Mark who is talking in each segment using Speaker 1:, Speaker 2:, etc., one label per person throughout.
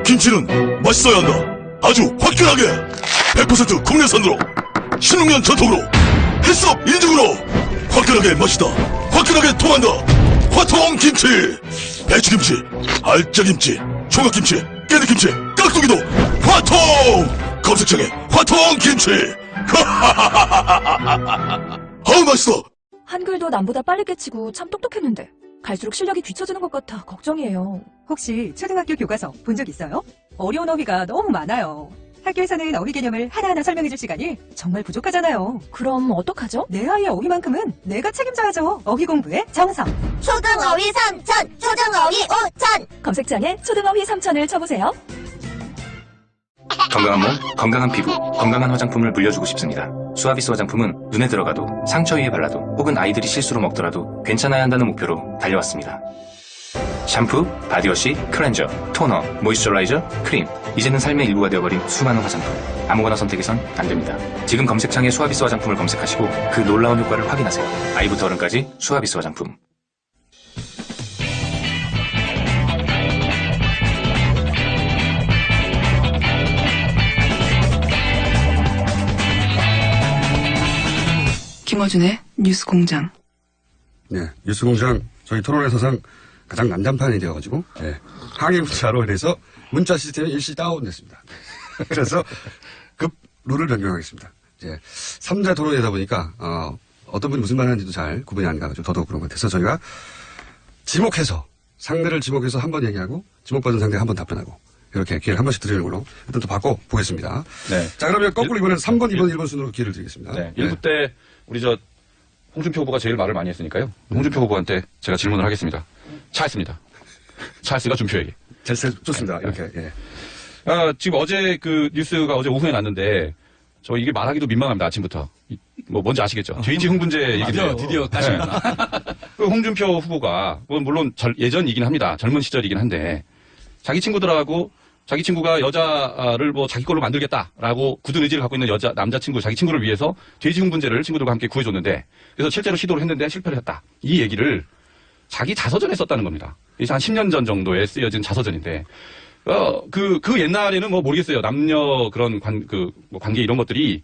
Speaker 1: 김치는 맛있어야 한다. 아주 화끈하게 100% 국내산으로 신흥년 전통으로 햇섭 인증으로 화끈하게 맛있다. 화끈하게 통한다. 화통김치. 배추김치, 알짜김치, 총각김치, 깨들김치, 깍두기도 화통. 검색창에 화통김치. 아우 맛있어.
Speaker 2: 한글도 남보다 빨리 깨치고 참 똑똑했는데 갈수록 실력이 뒤처지는 것 같아 걱정이에요.
Speaker 3: 혹시 초등학교 교과서 본 적 있어요? 어려운 어휘가 너무 많아요. 학교에서는 어휘 개념을 하나하나 설명해줄 시간이 정말 부족하잖아요.
Speaker 2: 그럼 어떡하죠?
Speaker 3: 내 아이의 어휘만큼은 내가 책임져야죠. 어휘 공부의 정성.
Speaker 4: 초등어휘 3천, 초등어휘 5천.
Speaker 2: 검색창에 초등어휘 3천을 쳐보세요.
Speaker 5: 건강한 몸, 건강한 피부, 건강한 화장품을 물려주고 싶습니다. 수아비스 화장품은 눈에 들어가도 상처 위에 발라도 혹은 아이들이 실수로 먹더라도 괜찮아야 한다는 목표로 달려왔습니다. 샴푸, 바디워시, 클렌저, 토너, 모이스처라이저, 크림. 이제는 삶의 일부가 되어버린 수많은 화장품. 아무거나 선택해선 안 됩니다. 지금 검색창에 수아비스 화장품을 검색하시고 그 놀라운 효과를 확인하세요. 아이부터 어른까지 수아비스 화장품.
Speaker 6: 김어준의 뉴스공장.
Speaker 7: 네, 뉴스공장 저희 토론회 사상 가장 난장판이 되어가지고 항의 문자로 인해서 문자 시스템이 일시 다운됐습니다. 그래서 급 룰을 변경하겠습니다. 이제 3자 토론이다 보니까 어떤 분이 무슨 말 하는지도 잘 구분이 안 가가지고 더더욱 그런 것 같아서 저희가 지목해서 상대를 지목해서 한 번 얘기하고 지목받은 상대 한 번 답변하고 이렇게 기회를 한 번씩 드리는 걸로 일단 또 바꿔보겠습니다.
Speaker 8: 네.
Speaker 7: 자, 그러면 거꾸로 이번엔 3번, 2번, 1번 순으로 기회를 드리겠습니다.
Speaker 8: 네. 1부 때 우리 홍준표 후보가 제일 말을 많이 했으니까요. 홍준표 후보한테 제가 질문을 하겠습니다. 차했습니다. 차했으니까 준표에게.
Speaker 7: 좋습니다. 이렇게. 예.
Speaker 8: 지금 어제 그 뉴스가 어제 오후에 났는데 저 이게 말하기도 민망합니다. 아침부터. 뭔지 아시겠죠? JG 흥분제 얘기인데.
Speaker 9: 드디어 까시는구나.
Speaker 8: 그 홍준표 후보가 물론 예전이긴 합니다. 젊은 시절이긴 한데 자기 친구들하고 자기 친구가 여자를 자기 걸로 만들겠다라고 굳은 의지를 갖고 있는 남자친구, 자기 친구를 위해서 돼지 흥분제를 친구들과 함께 구해줬는데 그래서 실제로 시도를 했는데 실패를 했다. 이 얘기를 자기 자서전에 썼다는 겁니다. 이게 한 10년 전 정도에 쓰여진 자서전인데, 그 옛날에는 모르겠어요. 남녀 그런 관계 이런 것들이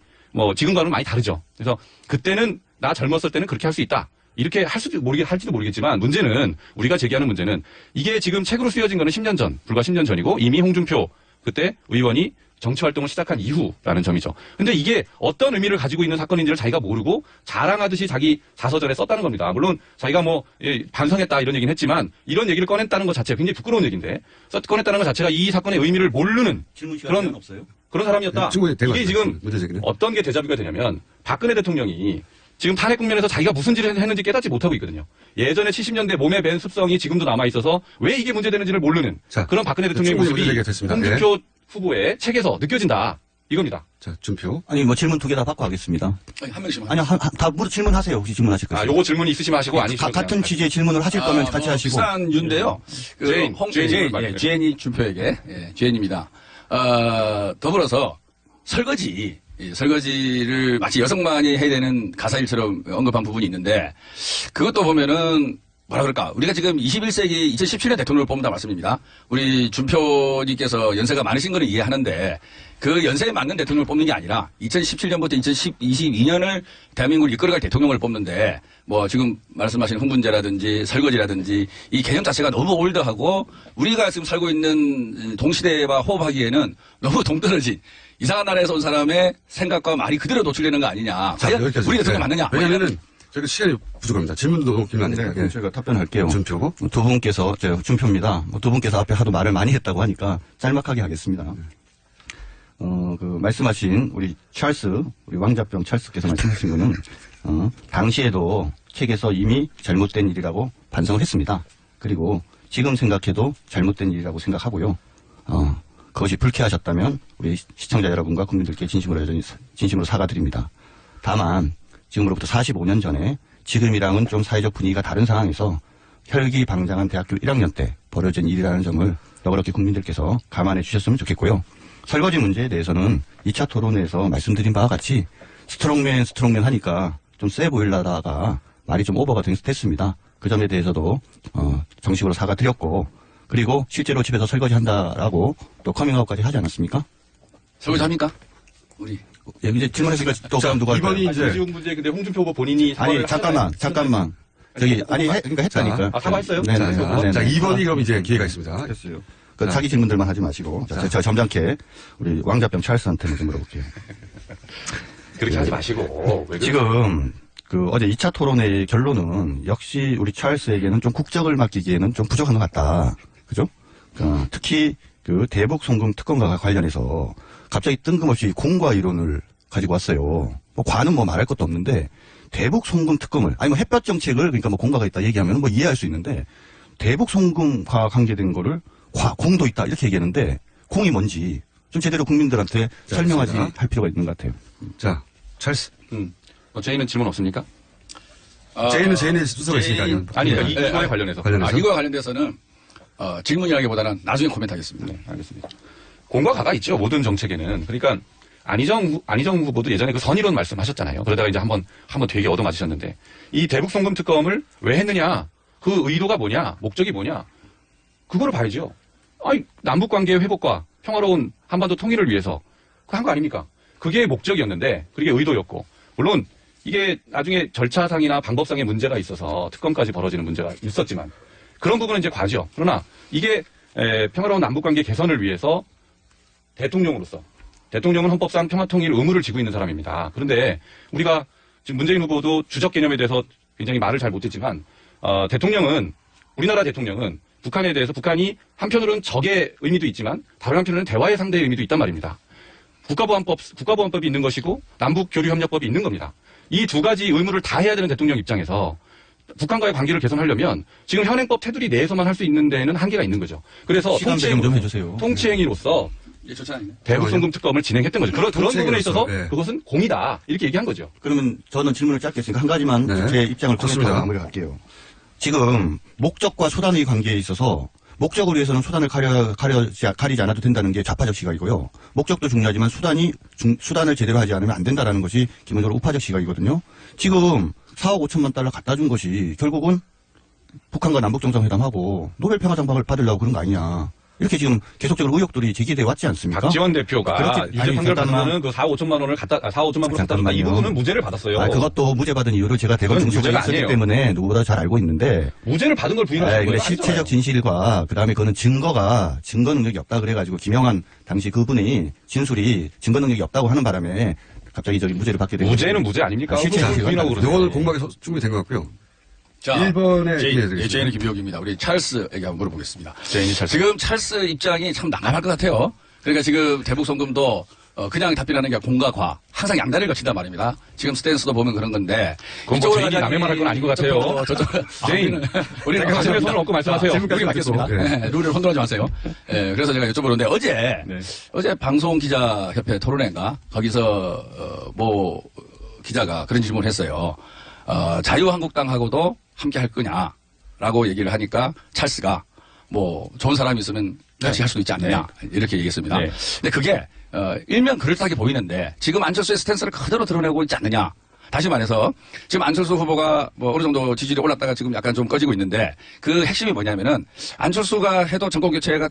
Speaker 8: 지금과는 많이 다르죠. 그래서 그때는 나 젊었을 때는 그렇게 할 수 있다. 이렇게 할지도 모르겠지만 문제는 우리가 제기하는 문제는 이게 지금 책으로 쓰여진 거는 10년 전, 불과 10년 전이고 이미 홍준표 그때 의원이 정치 활동을 시작한 이후라는 점이죠. 근데 이게 어떤 의미를 가지고 있는 사건인지를 자기가 모르고 자랑하듯이 자기 자서전에 썼다는 겁니다. 물론 자기가 반성했다 이런 얘기는 했지만 이런 얘기를 꺼냈다는 것 자체가 굉장히 부끄러운 얘기인데 꺼냈다는 것 자체가 이 사건의 의미를 모르는 그런 사람이었다. 이게 지금 어떤 게 대자뷰가 되냐면 박근혜 대통령이 지금 탄핵 국면에서 자기가 무슨 짓을 했는지 깨닫지 못하고 있거든요. 예전에 70년대 몸에 밴 습성이 지금도 남아있어서 왜 이게 문제되는지를 모르는 그런 박근혜 대통령의 모습이 홍준표 후보의 책에서 느껴진다. 이겁니다.
Speaker 7: 자, 준표.
Speaker 9: 아니, 질문 2개 다 받고 하겠습니다.
Speaker 8: 한 명씩만.
Speaker 9: 아니요, 다 질문하세요. 혹시 질문하실 거죠?
Speaker 8: 요거 질문 있으시면 하시고 아니시면
Speaker 9: 같은 취지의 질문을 하실 거면 같이 하시고.
Speaker 10: 비싼 유인데요. 제인이 준표에게, 제인입니다. 더불어서 설거지를 마치 여성만이 해야 되는 가사일처럼 언급한 부분이 있는데 그것도 보면은 우리가 지금 21세기 2017년 대통령을 뽑는다 말씀입니다. 우리 준표님께서 연세가 많으신 거는 이해하는데 그 연세에 맞는 대통령을 뽑는 게 아니라 2017년부터 2022년을 대한민국을 이끌어갈 대통령을 뽑는데 지금 말씀하신 흥분제라든지 설거지라든지 이 개념 자체가 너무 올드하고 우리가 지금 살고 있는 동시대와 호흡하기에는 너무 동떨어진 이상한 나라에서 온 사람의 생각과 말이 그대로 노출되는 거 아니냐. 과연 우리 대통령 맞느냐.
Speaker 7: 왜냐면은 저희가 시간이 부족합니다. 질문도 너무 길면 안 되니까.
Speaker 9: 제가 답변할게요.
Speaker 7: 준표.
Speaker 9: 두 분께서, 준표입니다. 두 분께서 앞에 하도 말을 많이 했다고 하니까 짤막하게 하겠습니다. 말씀하신 우리 우리 왕자병 찰스께서 말씀하신 거는, 당시에도 책에서 이미 잘못된 일이라고 반성을 했습니다. 그리고 지금 생각해도 잘못된 일이라고 생각하고요. 그것이 불쾌하셨다면 우리 시청자 여러분과 국민들께 진심으로 사과드립니다. 다만, 지금으로부터 45년 전에 지금이랑은 좀 사회적 분위기가 다른 상황에서 혈기방장한 대학교 1학년 때 벌어진 일이라는 점을 너그럽게 국민들께서 감안해 주셨으면 좋겠고요. 설거지 문제에 대해서는 2차 토론에서 말씀드린 바와 같이 스트롱맨 하니까 좀 세 보이려다가 말이 좀 오버가 됐습니다. 그 점에 대해서도 정식으로 사과드렸고 그리고 실제로 집에서 설거지한다라고 또 커밍아웃까지 하지 않았습니까?
Speaker 10: 설거지 합니까? 우리.
Speaker 9: 예, 이제 질문했으니까 또 그럼 누가 할까요?
Speaker 7: 이번이 이제
Speaker 8: 지금 문제 근데 홍준표 후보 본인이
Speaker 9: 아니
Speaker 8: 사과를
Speaker 9: 잠깐만 저기 아니 그러니까 했다니까.
Speaker 8: 아, 사과했어요?
Speaker 9: 네네.
Speaker 7: 자, 2번이 그럼 이제 기회가 있습니다.
Speaker 9: 됐어요. 그 자기 질문들만 하지 마시고 제가 점잖게 우리 왕자병 찰스한테 좀 물어볼게요.
Speaker 8: 그렇게 하지 마시고. 왜
Speaker 9: 지금 그 어제 2차 토론회의 결론은 역시 우리 찰스에게는 좀 국적을 맡기기에는 좀 부족한 것 같다. 그죠? 특히 그 대북 송금 특검과 관련해서 갑자기 뜬금없이 공과 이론을 가지고 왔어요. 뭐 과는 뭐 말할 것도 없는데 대북 송금 특검을 아니 뭐 햇볕 정책을 그러니까 뭐 공과가 있다 얘기하면 뭐 이해할 수 있는데 대북 송금과 관계된 거를 공도 있다 이렇게 얘기하는데 공이 뭔지 좀 제대로 국민들한테 설명하지 할 필요가 있는 것 같아요.
Speaker 7: 자, 찰스.
Speaker 8: 제이는 질문 없습니까?
Speaker 7: 제이는 순서가 있으니까요.
Speaker 8: 아니, 그러니까 이거에 관련해서.
Speaker 10: 이거와 관련돼서는 질문이라기보다는 나중에 코멘트하겠습니다.
Speaker 8: 네, 알겠습니다. 공과 가가 있죠. 모든 정책에는. 그러니까 안희정 후보도 예전에 그 선의론 말씀하셨잖아요. 그러다가 이제 한번 되게 얻어맞으셨는데 이 대북 송금 특검을 왜 했느냐? 그 의도가 뭐냐? 목적이 뭐냐? 그거를 봐야죠. 아니, 남북 관계 회복과 평화로운 한반도 통일을 위해서 그 한 거 아닙니까? 그게 목적이었는데 그게 의도였고 물론 이게 나중에 절차상이나 방법상의 문제가 있어서 특검까지 벌어지는 문제가 있었지만 그런 부분은 이제 과죠. 그러나 이게 평화로운 남북관계 개선을 위해서 대통령은 헌법상 평화통일 의무를 지고 있는 사람입니다. 그런데 우리가 지금 문재인 후보도 주적 개념에 대해서 굉장히 말을 잘 못했지만 우리나라 대통령은 북한에 대해서 북한이 한편으로는 적의 의미도 있지만 다른 한편으로는 대화의 상대의 의미도 있단 말입니다. 국가보안법이 있는 것이고 남북교류협력법이 있는 겁니다. 이 두 가지 의무를 다 해야 되는 대통령 입장에서 북한과의 관계를 개선하려면 지금 현행법 테두리 내에서만 할 수 있는 데에는 한계가 있는 거죠. 그래서
Speaker 9: 시간 배정 좀 해주세요.
Speaker 8: 통치행위로서 대북 송금 특검을 진행했던 거죠. 그런 부분에 있어서 그것은 공이다 이렇게 얘기한 거죠.
Speaker 9: 그러면 저는 질문을 짧게 했으니까 한 가지만 제 입장을 코멘트하고 마무리할게요. 지금 목적과 수단의 관계에 있어서 목적을 위해서는 수단을 가리지 않아도 된다는 게 좌파적 시각이고요. 목적도 중요하지만 수단을 제대로 하지 않으면 안 된다는 것이 기본적으로 우파적 시각이거든요. 지금 4억 5천만 달러 갖다 준 것이 결국은 북한과 남북정상회담하고 노벨 평화상박을 받으려고 그런 거 아니냐. 이렇게 지금 계속적으로 의혹들이 제기돼 왔지 않습니까?
Speaker 8: 박지원 대표가 유죄 판결 받으면은 그 4억 5천만 원을 4억 5천만 원을 갖다 줬다. 이 부분은 무죄를 받았어요.
Speaker 9: 그것도 무죄 받은 이유를 제가 대검 중수부에 있었기 때문에 누구보다 잘 알고 있는데.
Speaker 8: 무죄를 받은 걸 부인하시는 거예요.
Speaker 9: 실체적 진실과 그다음에 그거는 증거 능력이 없다 그래가지고 김영한 당시 그분이 진술이 증거 능력이 없다고 하는 바람에 갑자기 저기 무죄를 받게 된
Speaker 8: 무죄는 무죄 아닙니까?
Speaker 9: 실체
Speaker 8: 부인하고 그러죠.
Speaker 7: 오늘 공부하기 충분히 된 것 같고요.
Speaker 10: 자,
Speaker 7: 1번의
Speaker 10: 제이는 김병기입니다. 우리 찰스에게 한번 물어보겠습니다. 지금 찰스 입장이 참 난감할 것 같아요. 그러니까 지금 대북 송금도 그냥 답변하는 게 공과 과 항상 양다리를 거친단 말입니다. 지금 스탠스도 보면 그런 건데
Speaker 8: 이쪽으로 제인이 남의 말할 건 아닌 것 같아요. 제인, 우리는 가슴에 손을 얹고 말씀하세요.
Speaker 10: 여기 맞겠습니다. 룰을 혼돈하지 마세요. 그래서 제가 여쭤보는데 어제 방송기자협회 토론회인가 거기서 뭐 기자가 그런 질문을 했어요. 자유한국당하고도 함께 할 거냐라고 얘기를 하니까 찰스가 뭐 좋은 사람이 있으면 같이 할 수도 있지 않느냐 이렇게 얘기했습니다. 근데 그게 일면 그럴듯하게 보이는데 지금 안철수의 스탠스를 그대로 드러내고 있지 않느냐. 다시 말해서 지금 안철수 후보가 뭐 어느 정도 지지율이 올랐다가 지금 약간 좀 꺼지고 있는데 그 핵심이 뭐냐면은 안철수가 해도 정권 개최로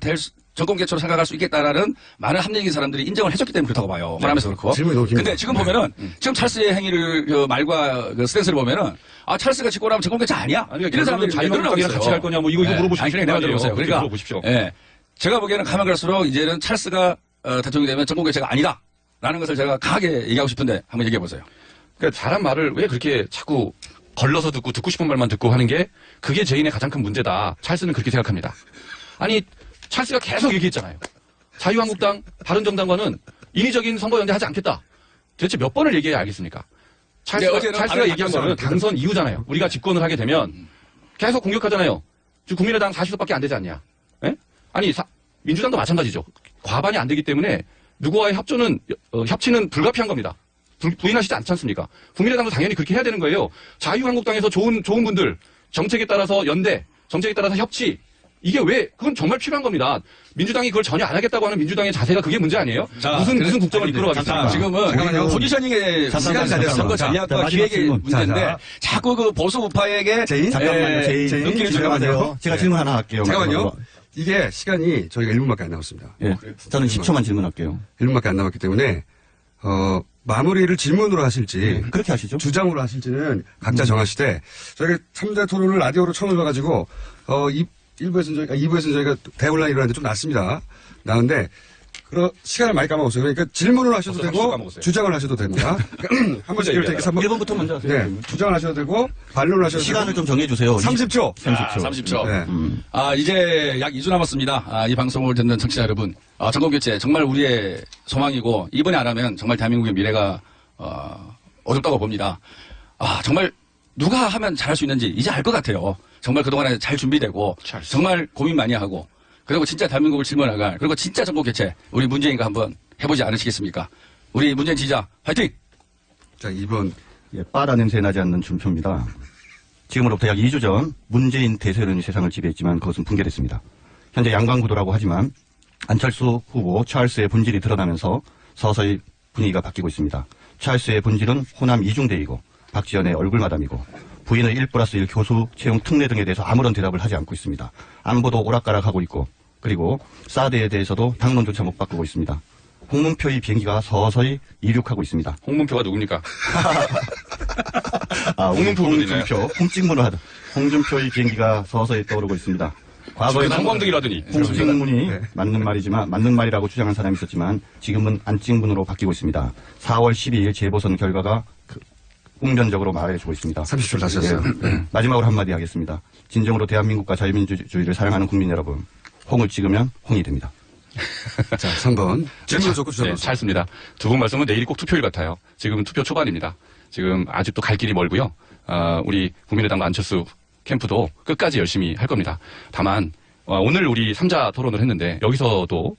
Speaker 10: 생각할 수 있겠다라는 많은 합리적인 사람들이 인정을 해줬기 때문에 그렇다고 봐요. 말하면서 그렇고. 근데 지금 보면은 지금 찰스의 행위를 그 말과 그 스탠스를 보면은 찰스가 짓고 나면 정권 개최 아니야? 이런 사람들이
Speaker 8: 자유한국당이랑 같이 갈 거냐 뭐 이거 물어보시죠.
Speaker 10: 내가 들어보세요. 그러니까
Speaker 8: 물어보십시오.
Speaker 10: 제가 보기에는 가면 갈수록 이제는 찰스가 대통령이 되면 정권 개최가 아니다라는 것을 제가 강하게 얘기하고 싶은데 한번 얘기해 보세요.
Speaker 8: 그러니까 사람 말을 왜 그렇게 자꾸 걸러서 듣고 싶은 말만 듣고 하는 게 그게 제인의 가장 큰 문제다. 찰스는 그렇게 생각합니다. 아니 찰스가 계속 얘기했잖아요. 자유한국당, 바른정당과는 인위적인 선거연대 하지 않겠다. 도대체 몇 번을 얘기해야 알겠습니까? 찰스가 얘기한 거는 당선 이후잖아요. 우리가 집권을 하게 되면 계속 공격하잖아요. 지금 국민의당 40석밖에 안 되지 않냐. 예? 아니 민주당도 마찬가지죠. 과반이 안 되기 때문에 누구와의 협치는 불가피한 겁니다. 부인하시지 않지 않습니까? 국민의당도 당연히 그렇게 해야 되는 거예요. 자유한국당에서 좋은 분들, 정책에 따라서 연대, 정책에 따라서 협치, 이게 그건 정말 필요한 겁니다. 민주당이 그걸 전혀 안 하겠다고 하는 민주당의 자세가 그게 문제 아니에요? 무슨 국정을 이끌어가겠습니까?
Speaker 10: 지금은 포지셔닝의 시간이 다 돼서 선거 전략과 기획의 문제인데 자꾸 그 보수 우파에게
Speaker 9: 제인? 잠깐만요. 제인.
Speaker 10: 제가
Speaker 9: 질문 하나 할게요.
Speaker 7: 잠깐만요. 이게 시간이 저희가 1분밖에 안 남았습니다.
Speaker 9: 예. 저는 10초만 질문할게요.
Speaker 7: 1분밖에 안 남았기 때문에, 마무리를 질문으로 하실지,
Speaker 9: 그렇게 하시죠.
Speaker 7: 주장으로 하실지는 각자 정하시되, 저희가 3자 토론을 라디오로 처음 해봐가지고, 2부에서는 저희가 대혼란이 일어나는데 좀 낫습니다. 나은데, 시간을 많이 까먹었어요. 그러니까 질문을 하셔도 되고, 주장을 하셔도 됩니다. 한 번씩 이럴 테니까
Speaker 9: 1번부터 먼저 하세요.
Speaker 7: 네, 주장을 하셔도 되고, 반론을 하셔도
Speaker 9: 시간을
Speaker 7: 되고.
Speaker 9: 좀 정해주세요.
Speaker 7: 30초.
Speaker 10: 30초.
Speaker 7: 네.
Speaker 10: 이제 약 2주 남았습니다. 이 방송을 듣는 청취자 여러분. 정권교체 정말 우리의 소망이고, 이번에 안 하면 정말 대한민국의 미래가, 어렵다고 봅니다. 정말 누가 하면 잘할 수 있는지 이제 알 것 같아요. 정말 그동안에 잘 준비되고, 정말 고민 많이 하고, 그리고 진짜 대한민국을 짊어나갈, 그리고 진짜 정권교체, 우리 문재인과 한번 해보지 않으시겠습니까? 우리 문재인 지지자, 화이팅!
Speaker 7: 자, 2번.
Speaker 9: 예, 빠라 냄새 나지 않는 준표입니다. 지금으로부터 약 2주 전 문재인 대세론이 세상을 지배했지만 그것은 붕괴됐습니다. 현재 양강구도라고 하지만 안철수 후보 찰스의 본질이 드러나면서 서서히 분위기가 바뀌고 있습니다. 찰스의 본질은 호남 이중대이고 박지원의 얼굴마담이고 부인의 1+1 교수 채용 특례 등에 대해서 아무런 대답을 하지 않고 있습니다. 안보도 오락가락하고 있고 그리고 사드에 대해서도 당론조차 못 바꾸고 있습니다. 홍문표의 비행기가 서서히 이륙하고 있습니다.
Speaker 8: 홍문표가 누굽니까?
Speaker 9: 홍준표의 비행기가 서서히 떠오르고 있습니다. 과거에는
Speaker 8: 한광등이라더니.
Speaker 9: 홍직문이 맞는 말이지만, 맞는 말이라고 주장한 사람이 있었지만, 지금은 안찍문으로 바뀌고 있습니다. 4월 12일 재보선 결과가 공전적으로 말해주고 있습니다.
Speaker 7: 30초 다시 하셨어요.
Speaker 9: 네. 마지막으로 한마디 하겠습니다. 진정으로 대한민국과 자유민주주의를 사랑하는 국민 여러분, 홍을 찍으면 홍이 됩니다.
Speaker 7: 자, 3번. 질문 좋고 주장으로.
Speaker 8: 네, 잘 습니다. 두 분 말씀은 내일이 꼭 투표일 같아요. 지금 투표 초반입니다. 지금 아직도 갈 길이 멀고요. 우리 국민의당 안철수 캠프도 끝까지 열심히 할 겁니다. 다만 오늘 우리 3자 토론을 했는데 여기서도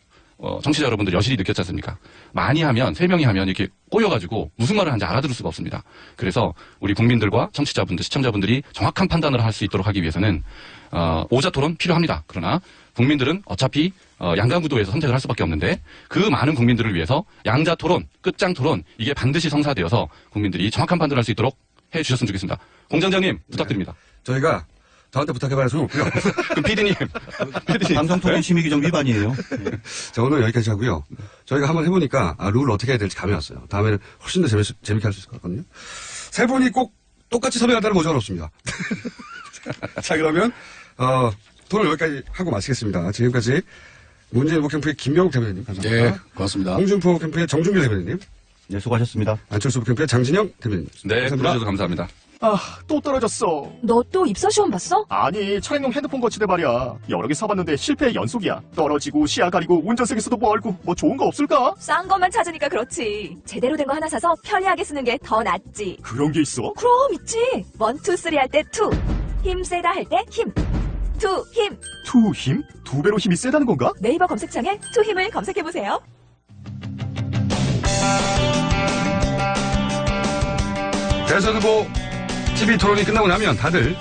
Speaker 8: 청취자 여러분들 여실히 느꼈지 않습니까? 많이 하면 3명이 하면 이렇게 꼬여가지고 무슨 말을 하는지 알아들을 수가 없습니다. 그래서 우리 국민들과 청취자분들, 시청자분들이 정확한 판단을 할 수 있도록 하기 위해서는 5자 토론 필요합니다. 그러나 국민들은 어차피 양강구도에서 선택을 할 수밖에 없는데 그 많은 국민들을 위해서 양자 토론, 끝장 토론 이게 반드시 성사되어서 국민들이 정확한 판단을 할 수 있도록 해주셨으면 좋겠습니다. 공장장님 부탁드립니다.
Speaker 7: 저희가 저한테 부탁해봐야 소용없고요.
Speaker 8: 그럼 피디님.
Speaker 9: 방송통신 심의규정 위반이에요.
Speaker 7: 자, 오늘 여기까지 하고요. 저희가 한번 해보니까 룰을 어떻게 해야 될지 감이 왔어요. 다음에는 훨씬 더 재밌게 할 수 있을 것 같거든요. 세 분이 꼭 똑같이 섭외한다는 모자는 없습니다. 자, 그러면 토론 여기까지 하고 마치겠습니다. 지금까지 문재인 후보 캠프의 김명욱 대변인님 감사합니다.
Speaker 10: 네, 고맙습니다.
Speaker 7: 홍준표 캠프의 정준길 대변인님.
Speaker 9: 네, 수고하셨습니다.
Speaker 7: 안철수 후보 캠프의 장진영 대변인님.
Speaker 8: 네, 불러주셔서 감사합니다.
Speaker 11: 또 떨어졌어.
Speaker 2: 너 또 입사시험 봤어?
Speaker 11: 아니, 차량용 핸드폰 거치대 말이야. 여러 개 사봤는데 실패의 연속이야. 떨어지고 시야 가리고 운전석에서도 멀고 뭐 좋은 거 없을까?
Speaker 2: 싼 것만 찾으니까 그렇지. 제대로 된 거 하나 사서 편리하게 쓰는 게 더 낫지.
Speaker 11: 그런 게 있어?
Speaker 2: 그럼 있지. 1, 2, 3 할 때 2. 힘 세다 할 때 힘. 2 힘.
Speaker 11: 투 힘? 2배로 힘이 세다는 건가?
Speaker 2: 네이버 검색창에 2 힘을 검색해보세요.
Speaker 7: 대선 후보 TV 토론이 끝나고 나면 다들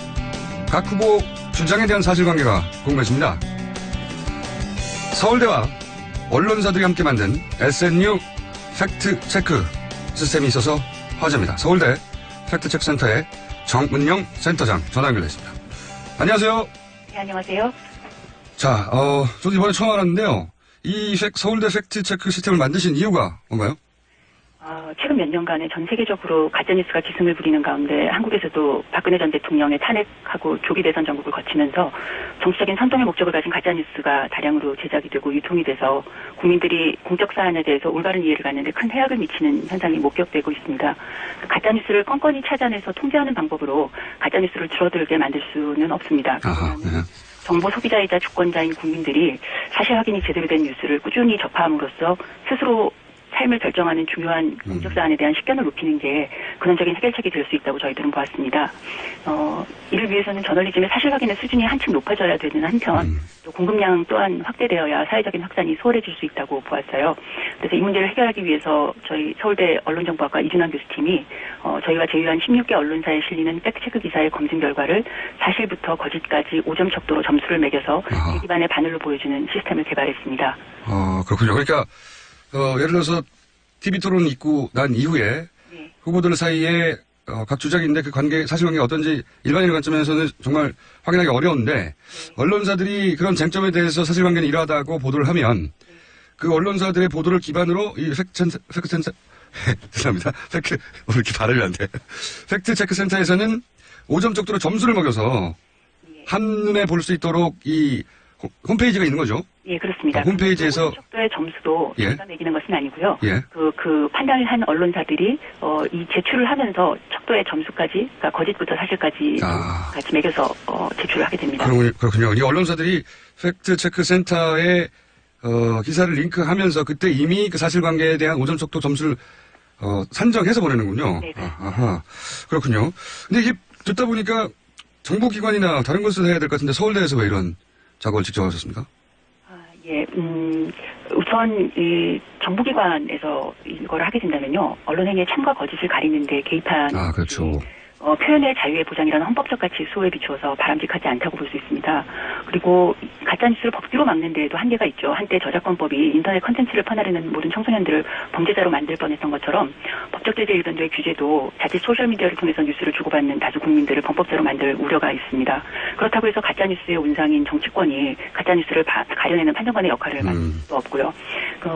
Speaker 7: 각 후보 주장에 대한 사실관계가 궁금해집니다. 서울대와 언론사들이 함께 만든 SNU 팩트체크 시스템이 있어서 화제입니다. 서울대 팩트체크 센터의 정은영 센터장 전화 연결됐습니다. 안녕하세요.
Speaker 12: 네, 안녕하세요.
Speaker 7: 자, 저도 이번에 처음 알았는데요. 이 서울대 팩트체크 시스템을 만드신 이유가 뭔가요?
Speaker 12: 최근 몇 년간에 전 세계적으로 가짜뉴스가 기승을 부리는 가운데 한국에서도 박근혜 전 대통령의 탄핵하고 조기 대선 전국을 거치면서 정치적인 선동의 목적을 가진 가짜뉴스가 다량으로 제작이 되고 유통이 돼서 국민들이 공적 사안에 대해서 올바른 이해를 갖는데 큰 해악을 미치는 현상이 목격되고 있습니다. 가짜뉴스를 껌껌이 찾아내서 통제하는 방법으로 가짜뉴스를 줄어들게 만들 수는 없습니다. 정보 소비자이자 주권자인 국민들이 사실 확인이 제대로 된 뉴스를 꾸준히 접함으로써 스스로 삶을 결정하는 중요한 공적 사안에 대한 식견을 높이는 게 근원적인 해결책이 될 수 있다고 저희들은 보았습니다. 이를 위해서는 저널리즘의 사실 확인의 수준이 한층 높아져야 되는 한편 또 공급량 또한 확대되어야 사회적인 확산이 수월해질 수 있다고 보았어요. 그래서 이 문제를 해결하기 위해서 저희 서울대 언론정보학과 이준환 교수팀이 저희와 제휴한 16개 언론사에 실리는 팩트체크 기사의 검증 결과를 사실부터 거짓까지 5점 척도로 점수를 매겨서 대기반의 바늘로 보여주는 시스템을 개발했습니다.
Speaker 7: 그렇군요. 그러니까 예를 들어서 TV 토론 있고 난 이후에 후보들 사이에 각 주장인데 그 관계, 사실관계가 어떤지 일반인의 관점에서는 정말 확인하기 어려운데 언론사들이 그런 쟁점에 대해서 사실관계는 이러하다고 보도를 하면 그 언론사들의 보도를 기반으로 이 팩트센터 죄송합니다. 왜 이렇게 발음이 안 돼. 팩트체크센터에서는 5점 정도로 점수를 먹여서 한눈에 볼 수 있도록 이 홈페이지가 있는 거죠?
Speaker 12: 예, 그렇습니다.
Speaker 7: 홈페이지에서
Speaker 12: 척도의 점수도
Speaker 7: 예.
Speaker 12: 제가 매기는 것은 아니고요.
Speaker 7: 예.
Speaker 12: 그 판단을 한 언론사들이 이 제출을 하면서 척도의 점수까지, 그러니까 거짓부터 사실까지 같이 매겨서 제출을 하게 됩니다.
Speaker 7: 그렇군요. 이 언론사들이 팩트체크센터에 기사를 링크하면서 그때 이미 그 사실관계에 대한 5점 척도 점수를 산정해서 보내는군요.
Speaker 12: 네,
Speaker 7: 아하, 그렇군요. 근데 이게 듣다 보니까 정보기관이나 다른 곳에서 해야 될 것 같은데 서울대에서 왜 이런 작업을 직접 하셨습니까?
Speaker 12: 예, 우선 이 정부기관에서 이걸 하게 된다면요, 언론행위의 참과 거짓을 가리는데 개입한
Speaker 7: 그렇죠.
Speaker 12: 표현의 자유의 보장이라는 헌법적 가치 수호에 비추어서 바람직하지 않다고 볼 수 있습니다. 그리고 가짜뉴스를 법규로 막는 데에도 한계가 있죠. 한때 저작권법이 인터넷 컨텐츠를 퍼나르는 모든 청소년들을 범죄자로 만들 뻔했던 것처럼 법적 제재 일변도의 규제도 자칫 소셜미디어를 통해서 뉴스를 주고받는 다수 국민들을 범법자로 만들 우려가 있습니다. 그렇다고 해서 가짜뉴스의 온상인 정치권이 가짜뉴스를 가려내는 판정관의 역할을 맡을 수도 없고요.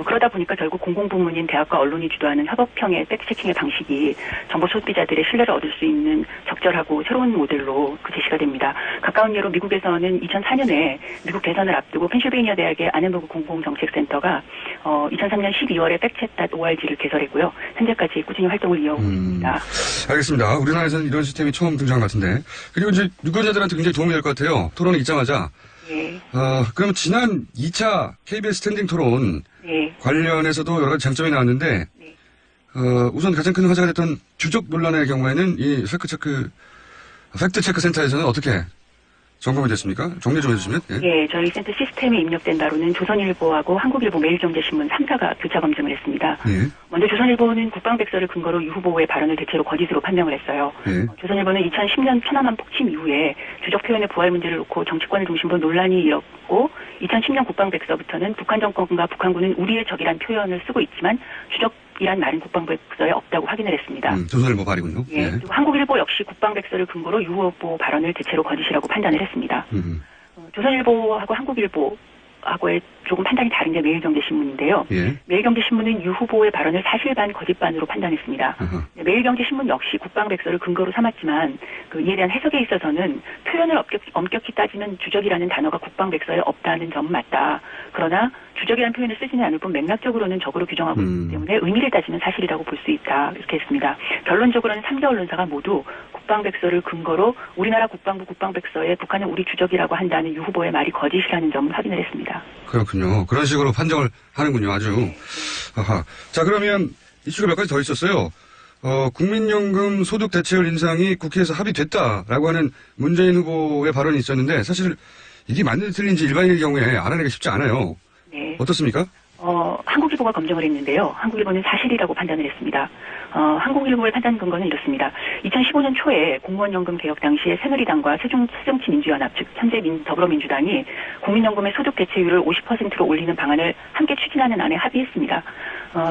Speaker 12: 그러다 보니까 결국 공공부문인 대학과 언론이 주도하는 협업형의 팩트체킹의 방식이 정보 소비자들의 신뢰를 얻을 수 있는 적절하고 새로운 모델로 제시가 됩니다. 가까운 예로 미국에서는 2004년에 미국 대선을 앞두고 펜실베이니아 대학의 아넨버그 공공정책센터가 2003년 12월에 팩트체크.org를 개설했고요. 현재까지 꾸준히 활동을 이어오고 있습니다.
Speaker 7: 알겠습니다. 우리나라에서는 이런 시스템이 처음 등장한 것 같은데. 그리고 이제 유권자들한테 굉장히 도움이 될 것 같아요. 토론이 있자마자.
Speaker 12: 예.
Speaker 7: 그러면 지난 2차 KBS 스탠딩 토론 관련해서도 여러 가지 쟁점이 나왔는데 우선 가장 큰 화제가 됐던 주적 논란의 경우에는 이 팩트체크 센터에서는 어떻게 점검이 됐습니까? 정리 좀 해주시면.
Speaker 12: 예, 저희 센터 시스템에 입력된 바로는 조선일보하고 한국일보, 매일경제신문 3사가 교차 검증을 했습니다.
Speaker 7: 예.
Speaker 12: 먼저 조선일보는 국방백서를 근거로 유 후보의 발언을 대체로 거짓으로 판명을 했어요.
Speaker 7: 예.
Speaker 12: 조선일보는 2010년 천안함 폭침 이후에 주적 표현의 부활 문제를 놓고 정치권을 중심으로 논란이 일었고 2010년 국방백서부터는 북한 정권과 북한군은 우리의 적이란 표현을 쓰고 있지만 주적이란 말은 국방백서에 없다고 확인을 했습니다.
Speaker 7: 조선일보 발이군요.
Speaker 12: 예. 그리고 한국일보 역시 국방백서를 근거로 유 후보 발언을 대체로 거짓이라고 판단을 했습니다. 조선일보하고 한국일보하고의 조금 판단이 다른 게 매일경제신문인데요.
Speaker 7: 예.
Speaker 12: 매일경제신문은 유 후보의 발언을 사실 반 거짓 반으로 판단했습니다. 매일경제신문 역시 국방백서를 근거로 삼았지만 이에 대한 해석에 있어서는 표현을 엄격히 따지면 주적이라는 단어가 국방백서에 없다는 점은 맞다. 그러나 주적이라는 표현을 쓰지는 않을 뿐 맥락적으로는 적으로 규정하고 있기 때문에 의미를 따지면 사실이라고 볼 수 있다. 이렇게 했습니다. 결론적으로는 3대 언론사가 모두 국방백서를 근거로 우리나라 국방부 국방백서에 북한은 우리 주적이라고 한다는 유 후보의 말이 거짓이라는 점을 확인을 했습니다.
Speaker 7: 그렇군요. 그런 식으로 판정을 하는군요. 아주. 아하. 자, 그러면 이슈가 몇 가지 더 있었어요. 국민연금 소득 대체율 인상이 국회에서 합의됐다라고 하는 문재인 후보의 발언이 있었는데 사실 이게 맞는지 틀린지 일반인의 경우에 알아내기 쉽지 않아요.
Speaker 12: 네.
Speaker 7: 어떻습니까?
Speaker 12: 한국일보가 검증을 했는데요. 한국일보는 사실이라고 판단을 했습니다. 한국일보의 판단 근거는 이렇습니다. 2015년 초에 공무원연금 개혁 당시에 새누리당과 새정치민주연합, 즉 현재 더불어민주당이 국민연금의 소득 대체율을 50%로 올리는 방안을 함께 추진하는 안에 합의했습니다.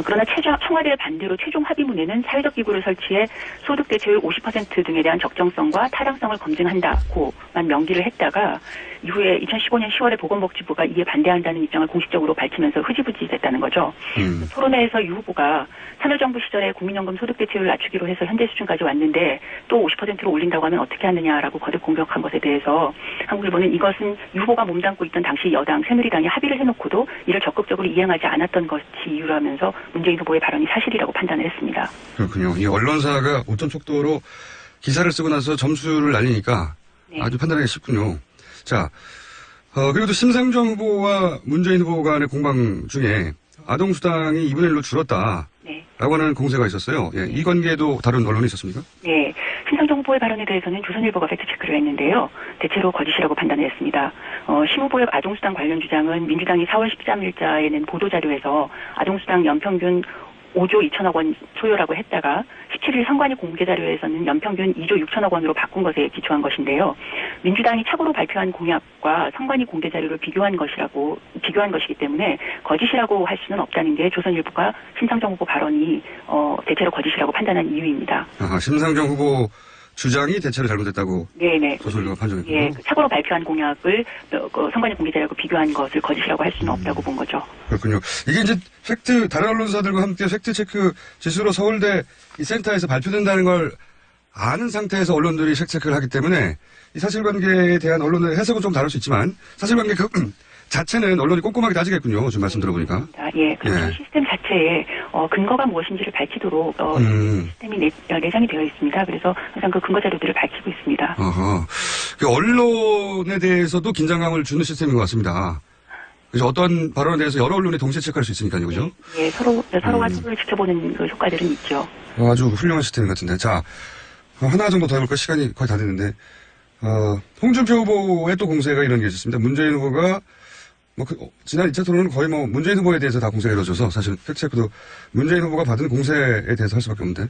Speaker 12: 그러나 청와대의 반대로 최종 합의문에는 사회적 기구를 설치해 소득 대체율 50% 등에 대한 적정성과 타당성을 검증한다고만 명기를 했다가 이후에 2015년 10월에 보건복지부가 이에 반대한다는 입장을 공식적으로 밝히면서 흐지부지 됐다는 거죠. 토론회에서 유 후보가 참여정부 시절에 국민연금 소득 대체율을 낮추기로 해서 현재 수준까지 왔는데 또 50%로 올린다고 하면 어떻게 하느냐라고 거듭 공격한 것에 대해서 한국일보는 이것은 유 후보가 몸담고 있던 당시 여당 새누리당이 합의를 해놓고도 이를 적극적으로 이행하지 않았던 것이 이유라면서 문재인 후보의 발언이 사실이라고 판단을 했습니다.
Speaker 7: 그렇군요. 이 언론사가 어떤 촉도로 기사를 쓰고 나서 점수를 날리니까 아주 판단하기 쉽군요. 자, 그리고 또 심상정 후보와 문재인 후보 간의 공방 중에 아동수당이 2분의 1로 줄었다. 라고 하는 공세가 있었어요. 예, 이 관계에도 다른 언론이 있었습니까?
Speaker 12: 네. 심상정 후보의 발언에 대해서는 조선일보가 팩트체크를 했는데요. 대체로 거짓이라고 판단을 했습니다. 심 후보의 아동수당 관련 주장은 민주당이 4월 13일자에는 보도자료에서 아동수당 연평균 5조 2천억 원 소요라고 했다가 17일 선관위 공개자료에서는 연평균 2조 6천억 원으로 바꾼 것에 기초한 것인데요. 민주당이 착오로 발표한 공약과 선관위 공개자료를 비교한 것이기 때문에 거짓이라고 할 수는 없다는 게 조선일보가 심상정 후보 발언이 대체로 거짓이라고 판단한 이유입니다.
Speaker 7: 심상정 후보 주장이 대체로 잘못됐다고
Speaker 12: 네네.
Speaker 7: 조선일보가 판정했군요.
Speaker 12: 예, 착오로 발표한 공약을 선관위 공개자료하고 비교한 것을 거짓이라고 할 수는 없다고 본 거죠.
Speaker 7: 그렇군요. 이게 이제 다른 언론사들과 함께 팩트체크 지수로 서울대 이 센터에서 발표된다는 걸 아는 상태에서 언론들이 팩트체크를 하기 때문에 이 사실관계에 대한 언론의 해석은 좀 다를 수 있지만 사실관계 자체는 언론이 꼼꼼하게 따지겠군요. 지금 말씀 들어보니까.
Speaker 12: 예, 그래서 시스템 자체에 근거가 무엇인지를 밝히도록 시스템이 내장이 되어 있습니다. 그래서 항상 그 근거 자료들을 밝히고 있습니다.
Speaker 7: 언론에 대해서도 긴장감을 주는 시스템인 것 같습니다. 그래서 어떤 발언에 대해서 여러 언론이 동시에 체크할 수 있으니까요, 그죠?
Speaker 12: 예, 서로가 서로를 지켜보는 그 효과들은 있죠.
Speaker 7: 아주 훌륭한 시스템 같은데. 자, 하나 정도 더 해볼까? 시간이 거의 다 됐는데. 홍준표 후보의 또 공세가 이런 게 있었습니다. 문재인 후보가 지난 2차 토론은 거의 문재인 후보에 대해서 다 공세가 이루어져서 사실 팩트체크도 문재인 후보가 받은 공세에 대해서 할 수밖에 없는데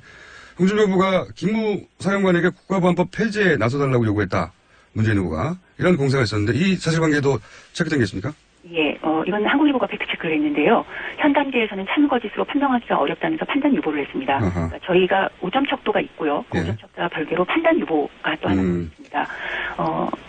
Speaker 7: 홍준표 후보가 김무사령관에게 국가보안법 폐지에 나서달라고 요구했다. 문재인 후보가. 이런 공세가 있었는데 이 사실관계도 체크된 게 있습니까?
Speaker 12: 예, 이건 한국일보가 팩트체크를 했는데요. 현 단계에서는 참거짓으로 판명하기가 어렵다면서 판단 유보를 했습니다. 그러니까 저희가 5점 척도가 있고요. 그 5점 척도와 별개로 판단 유보가 또 하나 있습니다.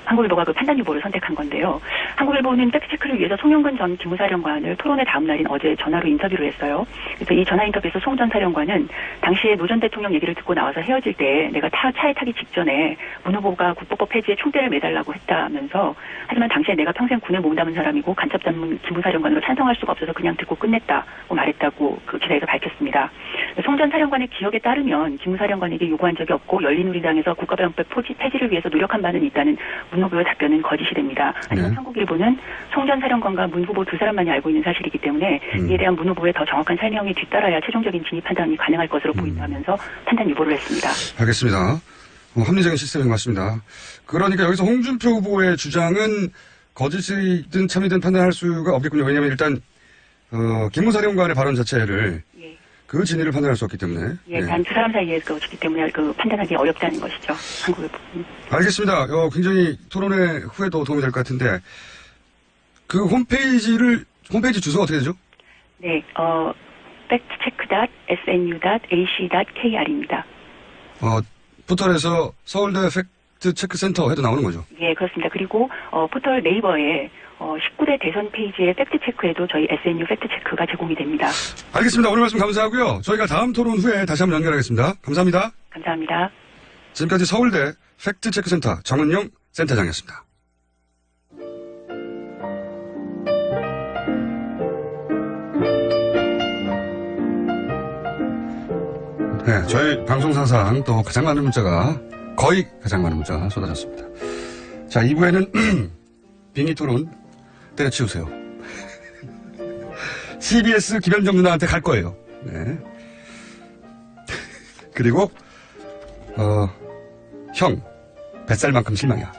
Speaker 12: 한국일보가 그 판단 유보를 선택한 건데요. 한국일보는 팩트체크를 위해서 송영근 전 기무사령관을 토론의 다음 날인 어제 전화로 인터뷰를 했어요. 그래서 이 전화 인터뷰에서 송 전 사령관은 당시에 노 전 대통령 얘기를 듣고 나와서 헤어질 때 내가 차에 타기 직전에 문 후보가 국보법 폐지에 총대를 매달라고 했다면서 하지만 당시에 내가 평생 군에 몸담은 사람이고 간첩 전문 기무사령관으로 찬성할 수가 없어서 그냥 듣고 끝냈다고 말했다고 그 기사에서 밝혔습니다. 송 전 사령관의 기억에 따르면 기무사령관에게 요구한 적이 없고 열린우리당에서 국가보안법 폐지를 위해서 노력한 바는 있다는 문 후보의 답변은 거짓이 됩니다. 하지만 한국일보는 송 전 사령관과 문 후보 두 사람만이 알고 있는 사실이기 때문에 이에 대한 문 후보의 더 정확한 설명이 뒤따라야 최종적인 진위 판단이 가능할 것으로 보인다면서 판단 유보를 했습니다.
Speaker 7: 알겠습니다. 합리적인 시스템인 것 같습니다. 그러니까 여기서 홍준표 후보의 주장은 거짓이든 참이든 판단할 수가 없겠군요. 왜냐하면 일단 김무사령관의 발언 자체를 그 진위를 판단할 수 없기 때문에.
Speaker 12: 예, 단 두 사람 사이에 그렇기 때문에 판단하기 어렵다는 것이죠. 한국일보. 알겠습니다.
Speaker 7: 굉장히 토론회 후에도 도움이 될 것 같은데 그 홈페이지 주소가 어떻게 되죠?
Speaker 12: 네, factcheck.snu.ac.kr입니다.
Speaker 7: 포털에서 서울대 팩트체크센터 해도 나오는 거죠?
Speaker 12: 예, 그렇습니다. 그리고 포털 네이버에 19대 대선 페이지의 팩트체크에도 저희 SNU 팩트체크가 제공이 됩니다.
Speaker 7: 알겠습니다. 오늘 말씀 감사하고요. 저희가 다음 토론 후에 다시 한번 연결하겠습니다. 감사합니다.
Speaker 12: 감사합니다.
Speaker 7: 지금까지 서울대 팩트체크센터 정은용 센터장이었습니다. 네, 저희 방송사상 또 거의 가장 많은 문자가 쏟아졌습니다. 자, 2부에는 빙의 토론 때려치우세요. CBS 김현정 누나한테 갈 거예요. 네. 그리고 형 뱃살만큼 실망이야.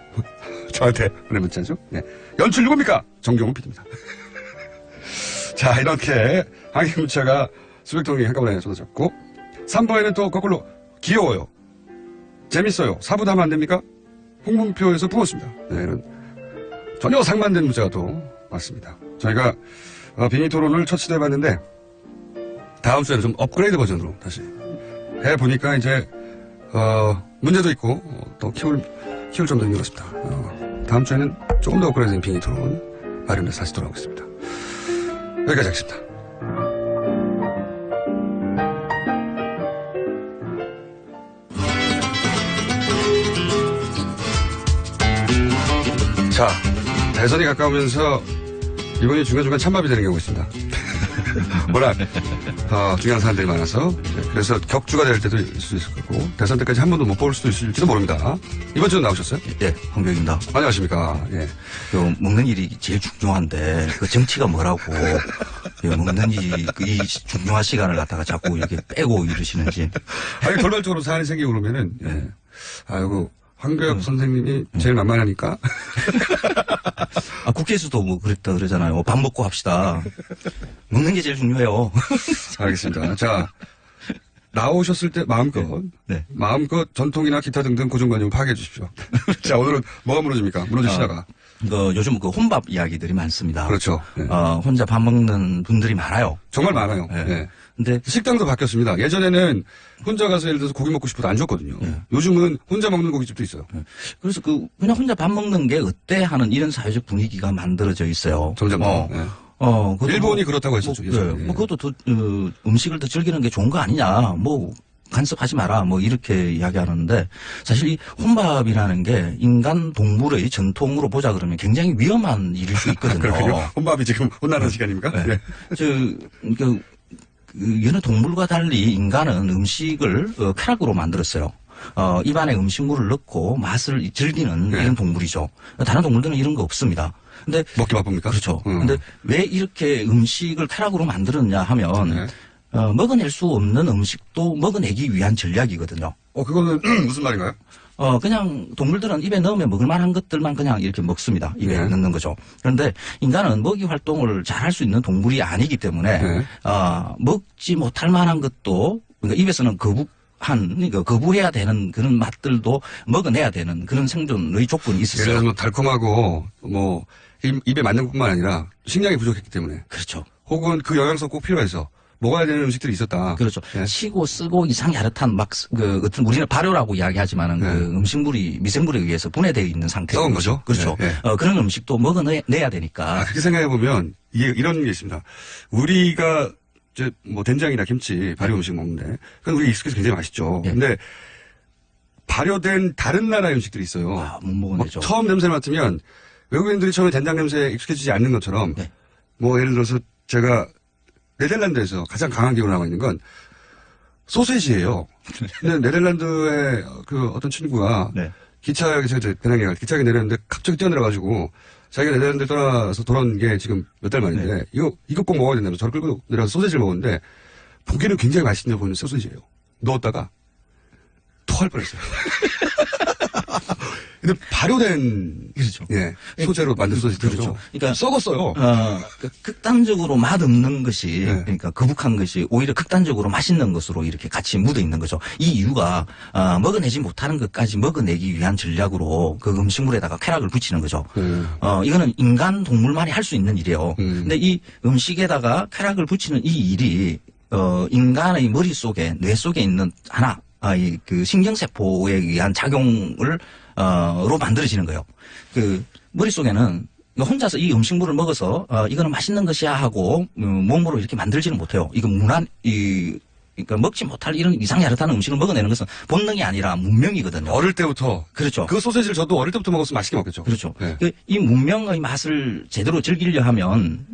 Speaker 7: 저한테 보낸 문자죠. 네. 연출 누굽니까? 정경훈 PD입니다. 자, 이렇게 항의 문자가 수백 통이 한꺼번에 쏟아졌고 3부에는 또 거꾸로 귀여워요. 재밌어요. 4부도 하면 안 됩니까? 홍문표에서 부었습니다. 네, 이런 전혀 상반된 문자가 또 왔습니다. 저희가 빙의 토론을 첫 시도해봤는데 다음 주에는 좀 업그레이드 버전으로 다시 해보니까 이제 문제도 있고 또 키울 점도 있는 것 같습니다. 다음 주에는 조금 더 업그레이드된 빙의 토론 마련해서 다시 돌아오겠습니다. 여기까지 하겠습니다. 자, 대선이 가까우면서 이번에 중간중간 찬밥이 되는 경우가 있습니다. 워낙 중요한 사안들이 많아서 그래서 격주가 될 때도 있을 수 있을 거고 대선 때까지 한 번도 못 볼 수도 있을지도 모릅니다. 이번 주는 나오셨어요?
Speaker 13: 예, 홍병입니다.
Speaker 7: 안녕하십니까. 예.
Speaker 13: 먹는 일이 제일 중요한데 그 정치가 뭐라고 먹는 이 중요한 시간을 갖다가 자꾸 이렇게 빼고 이러시는지.
Speaker 7: 아니 돌발적으로 사안이 생기고 그러면은 아이고 황교안 선생님이 제일 만만하니까.
Speaker 13: 국회에서도 뭐 그랬다 그러잖아요. 밥 먹고 합시다. 먹는 게 제일 중요해요.
Speaker 7: 알겠습니다. 자, 나오셨을 때 마음껏, 마음껏 전통이나 기타 등등 고정관념 파악해 주십시오. 자, 오늘은 뭐가 무너집니까? 무너지시다가.
Speaker 13: 요즘 혼밥 이야기들이 많습니다.
Speaker 7: 그렇죠. 네.
Speaker 13: 혼자 밥 먹는 분들이 많아요.
Speaker 7: 정말 많아요. 네.
Speaker 13: 근데
Speaker 7: 식당도 바뀌었습니다. 예전에는 혼자 가서 예를 들어서 고기 먹고 싶어도 안 줬거든요. 요즘은 혼자 먹는 고깃집도 있어요.
Speaker 13: 그래서 그냥 혼자 밥 먹는 게 어때 하는 이런 사회적 분위기가 만들어져 있어요.
Speaker 7: 점점 더. 일본이 그렇다고 했었죠.
Speaker 13: 그것도 더, 음식을 더 즐기는 게 좋은 거 아니냐. 간섭하지 마라. 이렇게 이야기하는데 사실 이 혼밥이라는 게 인간 동물의 전통으로 보자 그러면 굉장히 위험한 일일 수 있거든요.
Speaker 7: 그렇군요. 혼밥이 지금 혼나는 시간입니까?
Speaker 13: 네. 여느 동물과 달리 인간은 음식을 쾌락으로 만들었어요. 입안에 음식물을 넣고 맛을 즐기는 이런 동물이죠. 다른 동물들은 이런 거 없습니다. 근데
Speaker 7: 먹기 바쁩니까?
Speaker 13: 그렇죠. 근데 왜 이렇게 음식을 쾌락으로 만들었냐 하면 먹어낼 수 없는 음식도 먹어내기 위한 전략이거든요.
Speaker 7: 그거는 무슨 말인가요?
Speaker 13: 그냥 동물들은 입에 넣으면 먹을 만한 것들만 그냥 이렇게 먹습니다. 입에 넣는 거죠. 그런데 인간은 먹이 활동을 잘 할 수 있는 동물이 아니기 때문에, 먹지 못할 만한 것도, 그러니까 입에서는 거부해야 되는 그런 맛들도 먹어내야 되는 그런 생존의 조건이 있었어요.
Speaker 7: 예를 들어서 달콤하고, 입에 맞는 것뿐만 아니라 식량이 부족했기 때문에.
Speaker 13: 그렇죠.
Speaker 7: 혹은 그 영양소 꼭 필요해서 먹어야 되는 음식들이 있었다.
Speaker 13: 그렇죠. 치고 쓰고 이상 야릇한 어떤 우리는 발효라고 이야기하지만은 그 음식물이 미생물에 의해서 분해되어 있는 상태인
Speaker 7: 썩은 거죠.
Speaker 13: 그렇죠. 그런 음식도 먹어내야 되니까.
Speaker 7: 그렇게 생각해보면 이런 게 있습니다. 우리가 이제 된장이나 김치 발효 음식 먹는데 그건 우리 익숙해서 굉장히 맛있죠. 근데 발효된 다른 나라의 음식들이 있어요.
Speaker 13: 못 먹어내죠.
Speaker 7: 처음 냄새를 맡으면 외국인들이 처음에 된장 냄새에 익숙해지지 않는 것처럼 예를 들어서 제가 네덜란드에서 가장 강한 기운을 하고 있는 건 소세지예요. 근데 네덜란드의 어떤 친구가 기차역에 제가 배낭에 기차역에 내렸는데 갑자기 뛰어내려가지고 자기가 네덜란드 떠나서 돌아온 게 지금 몇 달 만인데 이거 꼭 먹어야 된다면서 저를 끌고 내려가서 소세지를 먹었는데 보기에는 굉장히 맛있는 보이는 소세지예요. 넣었다가 토할 뻔했어요. 근데 발효된
Speaker 13: 그렇죠.
Speaker 7: 소재로 만든 소세지죠.
Speaker 13: 그렇죠. 그러니까
Speaker 7: 썩었어요.
Speaker 13: 극단적으로 맛없는 것이 그러니까 거북한 것이 오히려 극단적으로 맛있는 것으로 이렇게 같이 묻어 있는 거죠. 이 이유가 먹어내지 못하는 것까지 먹어내기 위한 전략으로 그 음식물에다가 쾌락을 붙이는 거죠. 이거는 인간 동물만이 할 수 있는 일이에요. 근데 이 음식에다가 쾌락을 붙이는 이 일이 인간의 머릿속에 뇌 속에 있는 그 신경세포에 의한 작용을 로 만들어지는 거예요. 머릿속에는 혼자서 이 음식물을 먹어서 이거는 맛있는 것이야 하고 몸으로 이렇게 만들지는 못해요. 이거 그러니까 먹지 못할 이런 이상야릇한 음식을 먹어내는 것은 본능이 아니라 문명이거든요.
Speaker 7: 어릴 때부터.
Speaker 13: 그렇죠.
Speaker 7: 그 소세지를 저도 어릴 때부터 먹었으면 맛있게 먹겠죠.
Speaker 13: 그렇죠. 이 문명의 맛을 제대로 즐기려 하면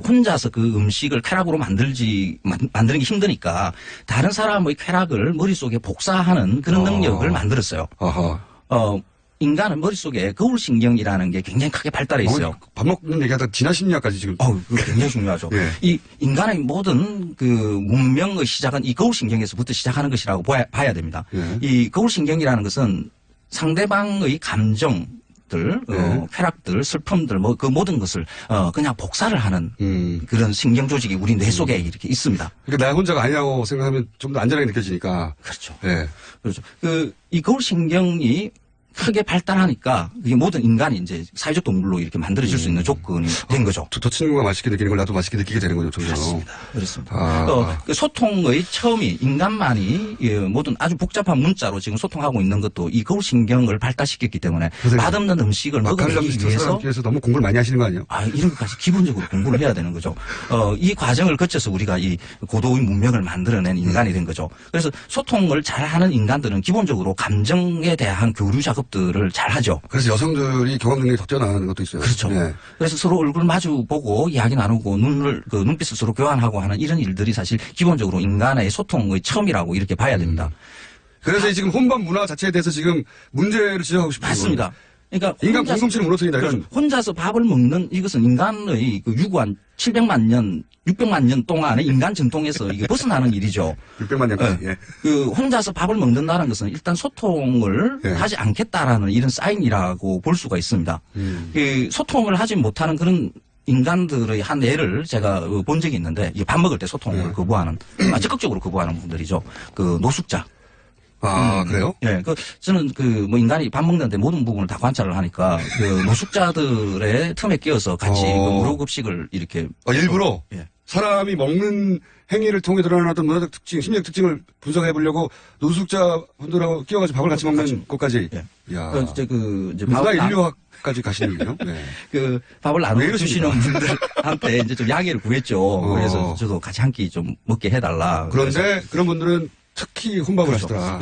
Speaker 13: 혼자서 그 음식을 쾌락으로 만드는 게 힘드니까 다른 사람의 쾌락을 머릿속에 복사하는 그런 능력을 만들었어요. 인간은 머릿속에 거울신경이라는 게 굉장히 크게 발달해 있어요.
Speaker 7: 밥 먹는 얘기하다 진화심리학까지 지금.
Speaker 13: 그거 굉장히 중요하죠. 이 인간의 모든 문명의 시작은 이 거울신경에서부터 시작하는 것이라고 봐야 됩니다. 이 거울신경이라는 것은 상대방의 감정들, 쾌락들, 슬픔들, 그 모든 것을 그냥 복사를 하는 그런 신경 조직이 우리 뇌 속에 이렇게 있습니다.
Speaker 7: 그러니까 나 혼자가 아니라고 생각하면 좀 더 안전하게 느껴지니까.
Speaker 13: 그렇죠. 그렇죠. 이 거울신경이 크게 발달하니까 이게 모든 인간이 이제 사회적 동물로 이렇게 만들어질 수 있는 조건이 된 거죠.
Speaker 7: 저 친구가 맛있게 느끼는 걸 나도 맛있게 느끼게 되는 거죠.
Speaker 13: 그렇습니다. 소통의 처음이 인간만이 모든 아주 복잡한 문자로 지금 소통하고 있는 것도 이 거울신경을 발달시켰기 때문에 맛없는 음식을 먹기 위해서
Speaker 7: 너무 공부를 많이 하시는 거 아니에요?
Speaker 13: 이런 것까지 기본적으로 공부를 해야 되는 거죠. 이 과정을 거쳐서 우리가 이 고도의 문명을 만들어낸 인간이 된 거죠. 그래서 소통을 잘하는 인간들은 기본적으로 감정에 대한 교류 작업 들을 잘 하죠.
Speaker 7: 그래서 여성들이 경험 능력이 더 뛰어나는 것도 있어요.
Speaker 13: 그렇죠. 그래서 서로 얼굴 마주 보고 이야기 나누고 눈빛을 서로 교환하고 하는 이런 일들이 사실 기본적으로 인간의 소통의 처음이라고 이렇게 봐야 됩니다.
Speaker 7: 그래서 지금 혼밥 문화 자체에 대해서 지금 문제를 지적하고 싶은
Speaker 13: 맞습니다. 그러니까
Speaker 7: 인간 공동체를 무너뜨린다 이런.
Speaker 13: 혼자서 밥을 먹는 이것은 인간의 그 유구한 700만 년, 600만 년 동안의 인간 전통에서 이게 벗어나는 일이죠.
Speaker 7: 600만 년까지. 예.
Speaker 13: 그 혼자서 밥을 먹는다는 것은 일단 소통을
Speaker 7: 예.
Speaker 13: 하지 않겠다라는 이런 사인이라고 볼 수가 있습니다. 그 소통을 하지 못하는 그런 인간들의 한 예를 제가 본 적이 있는데 이밥 먹을 때 소통을 거부하는 적극적으로 거부하는 분들이죠. 그 노숙자.
Speaker 7: 그래요?
Speaker 13: 예, 저는 뭐 인간이 밥 먹는데 모든 부분을 다 관찰을 하니까 그 노숙자들의 틈에 끼어서 같이 그 무료급식을 이렇게.
Speaker 7: 일부러?
Speaker 13: 예.
Speaker 7: 사람이 먹는 행위를 통해 드러나는 어떤 문화적 특징, 심리적 특징을 분석해 보려고 노숙자 분들하고 끼어가지고 밥을 같이 먹는 것까지.
Speaker 13: 예.
Speaker 7: 야.
Speaker 13: 이제
Speaker 7: 문화 인류학까지 가시는군요. 네.
Speaker 13: 그 밥을 나눠 주시는 분들한테 이제 좀 양해를 구했죠. 그래서 저도 같이 한 끼 좀 먹게 해달라.
Speaker 7: 그런데 그런 분들은 특히 혼밥을 하시더라.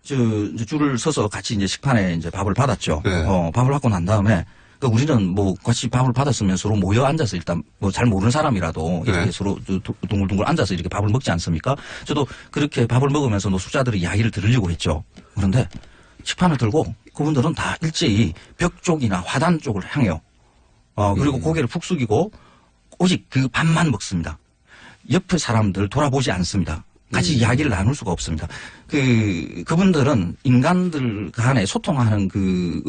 Speaker 13: 줄을 서서 같이 이제 식판에 이제 밥을 받았죠.
Speaker 7: 네.
Speaker 13: 밥을 받고 난 다음에 우리는 뭐 같이 밥을 받았으면 서로 모여 앉아서 일단 뭐 잘 모르는 사람이라도 이렇게 서로 둥글둥글 앉아서 이렇게 밥을 먹지 않습니까? 저도 그렇게 밥을 먹으면서 노숙자들의 이야기를 들으려고 했죠. 그런데 식판을 들고 그분들은 다 일제히 벽 쪽이나 화단 쪽을 향해요. 그리고 고개를 푹 숙이고 오직 그 밥만 먹습니다. 옆에 사람들 돌아보지 않습니다. 같이 이야기를 나눌 수가 없습니다. 그분들은 인간들 간에 소통하는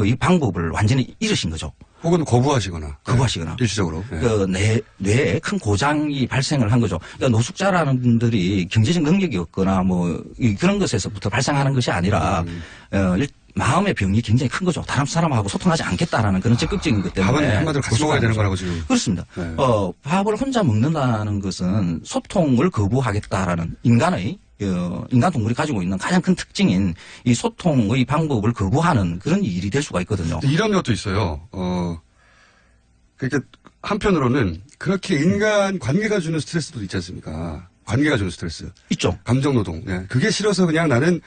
Speaker 13: 이 방법을 완전히 잃으신 거죠.
Speaker 7: 혹은 거부하시거나. 일시적으로.
Speaker 13: 뇌에 큰 고장이 발생을 한 거죠. 그러니까 노숙자라는 분들이 경제적 능력이 없거나 뭐 그런 것에서부터 발생하는 것이 아니라 마음의 병이 굉장히 큰 거죠. 다른 사람하고 소통하지 않겠다라는 그런 적극적인 것 때문에.
Speaker 7: 밥은 한마디로 같이 먹어야 되는 거라고 지금.
Speaker 13: 그렇습니다.
Speaker 7: 네.
Speaker 13: 밥을 혼자 먹는다는 것은 소통을 거부하겠다라는 인간 동물이 가지고 있는 가장 큰 특징인 이 소통의 방법을 거부하는 그런 일이 될 수가 있거든요.
Speaker 7: 이런 것도 있어요. 그러니까 한편으로는 그렇게 인간 관계가 주는 스트레스도 있지 않습니까? 관계가 주는 스트레스.
Speaker 13: 있죠.
Speaker 7: 감정노동. 네. 그게 싫어서 그냥 나는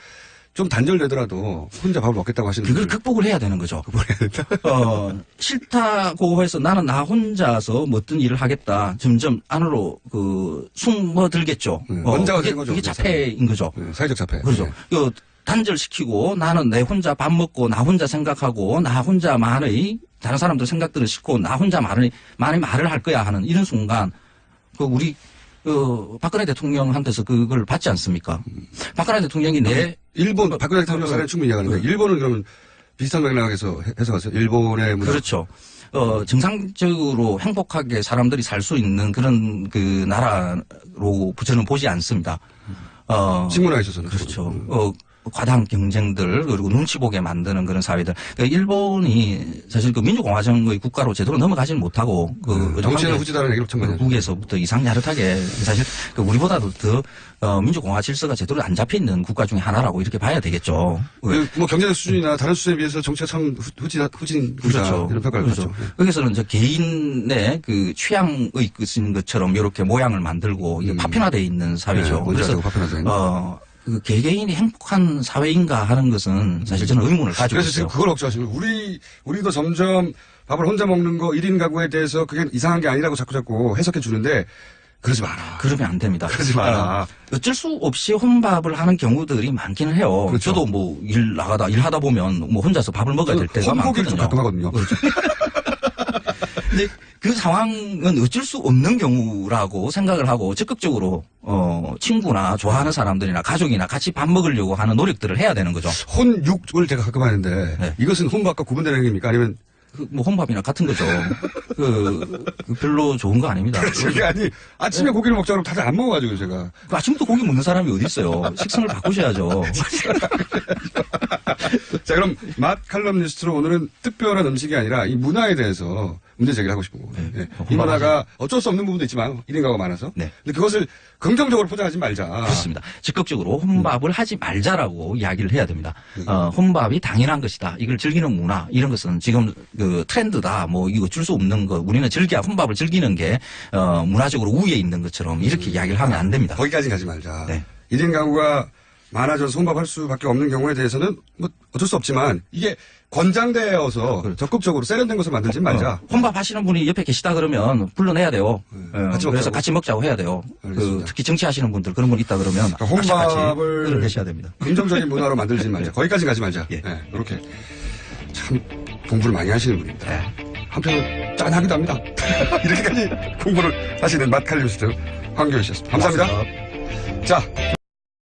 Speaker 7: 좀 단절되더라도 혼자 밥을 먹겠다고 하시는
Speaker 13: 그걸
Speaker 7: 분들.
Speaker 13: 극복을 해야 되는 거죠. 싫다고 해서 나는 나 혼자서 뭐 어떤 일을 하겠다. 점점 안으로 숨어들겠죠.
Speaker 7: 원자가 되는 거죠.
Speaker 13: 이게 자폐인 거죠.
Speaker 7: 사회적 자폐.
Speaker 13: 그렇죠.
Speaker 7: 네.
Speaker 13: 단절시키고 나는 내 혼자 밥 먹고 나 혼자 생각하고 나 혼자만의 다른 사람들 생각들을 싣고 나 혼자만의 말을 할 거야 하는 이런 순간 우리 박근혜 대통령한테서 그걸 받지 않습니까? 박근혜 대통령이
Speaker 7: 일본 박근혜 대통령 사례는 충분히 이해하는데 일본은 그러면 비슷한 맥락에서 해석하세요. 일본의 문화.
Speaker 13: 그렇죠. 정상적으로 행복하게 사람들이 살 수 있는 그런 나라로 저는 보지 않습니다.
Speaker 7: 식문화에 있어서는.
Speaker 13: 그렇죠. 과당 경쟁들 그리고 눈치 보게 만드는 그런 사회들. 그러니까 일본이 사실 민주공화정의 국가로 제대로 넘어가지는 못하고
Speaker 7: 정치는 후지다라는 얘기를 참 많이 하죠.
Speaker 13: 북에서부터 이상야릇하게 사실 우리보다도 더 민주공화 질서가 제대로 안 잡혀 있는 국가 중에 하나라고 이렇게 봐야 되겠죠.
Speaker 7: 뭐 경제적 수준이나 다른 수준에 비해서 정치가 참 후진
Speaker 13: 그렇죠.
Speaker 7: 이런 평가를 받죠.
Speaker 13: 거기서는 개인의 취향의 것인 것처럼 이렇게 모양을 만들고 이게 파편화되어 있는 사회죠.
Speaker 7: 그래서 파편화된.
Speaker 13: 개개인이 행복한 사회인가 하는 것은 사실 저는 의문을 가지고
Speaker 7: 그래서
Speaker 13: 있어요.
Speaker 7: 지금 그걸 걱정하시는 거예요. 우리도 점점 밥을 혼자 먹는 거 1인 가구에 대해서 그게 이상한 게 아니라고 자꾸 해석해 주는데 그러지 마라.
Speaker 13: 그러면 안 됩니다.
Speaker 7: 그러지 마라.
Speaker 13: 어쩔 수 없이 혼밥을 하는 경우들이 많기는 해요.
Speaker 7: 그렇죠.
Speaker 13: 저도 뭐 일하다 보면 뭐 혼자서 밥을 먹어야 될 때가
Speaker 7: 혼고기를
Speaker 13: 많거든요.
Speaker 7: 좀 가끔 하거든요.
Speaker 13: 그렇죠. 근데 그 상황은 어쩔 수 없는 경우라고 생각을 하고 적극적으로 친구나 좋아하는 사람들이나 가족이나 같이 밥 먹으려고 하는 노력들을 해야 되는 거죠.
Speaker 7: 혼육을 제가 가끔 하는데
Speaker 13: 네.
Speaker 7: 이것은 혼밥과 구분되는 행위입니까? 아니면
Speaker 13: 뭐 혼밥이나 같은 거죠. 별로 좋은 거 아닙니다.
Speaker 7: 그게 아니 아침에 고기를 먹자 그러면 다들 안 먹어가지고 제가
Speaker 13: 아침부터 고기 먹는 사람이 어디 있어요. 식성을 바꾸셔야죠.
Speaker 7: 자 그럼 맛 칼럼니스트로 오늘은 특별한 음식이 아니라 이 문화에 대해서 문제 제기를 하고 싶은 거거든요.
Speaker 13: 네.
Speaker 7: 이 문화가 어쩔 수 없는 부분도 있지만 1인 가구가 많아서
Speaker 13: 네.
Speaker 7: 근데 그것을 긍정적으로 포장하지 말자.
Speaker 13: 그렇습니다. 적극적으로 혼밥을 하지 말자라고 이야기를 해야 됩니다. 혼밥이 당연한 것이다. 이걸 즐기는 문화 이런 것은 지금 트렌드다. 뭐 이거 줄 수 없는 거. 우리는 혼밥을 즐기는 게 문화적으로 우위에 있는 것처럼 이렇게 이야기를 하면 안 됩니다.
Speaker 7: 거기까지 가지 말자.
Speaker 13: 네.
Speaker 7: 1인 가구가 많아져서 혼밥할 수밖에 없는 경우에 대해서는 뭐 어쩔 수 없지만 이게 권장되어서 적극적으로 세련된 것을 만들지 말자.
Speaker 13: 혼밥 하시는 분이 옆에 계시다 그러면 불러내야 돼요. 그래서 같이 먹자고 해야 돼요. 특히 정치하시는 분들 그런 분 있다 그러면
Speaker 7: 그러니까 혼밥을
Speaker 13: 끌어내셔야 됩니다.
Speaker 7: 긍정적인 문화로 만들지 말자. 거기까지 가지 말자.
Speaker 13: 예.
Speaker 7: 네, 이렇게 참 공부를 많이 하시는 분입니다. 한편으로 짠하기도 합니다. 이렇게까지 공부를 하시는 맛칼리우스트 황교익 씨였습니다. 감사합니다. 자.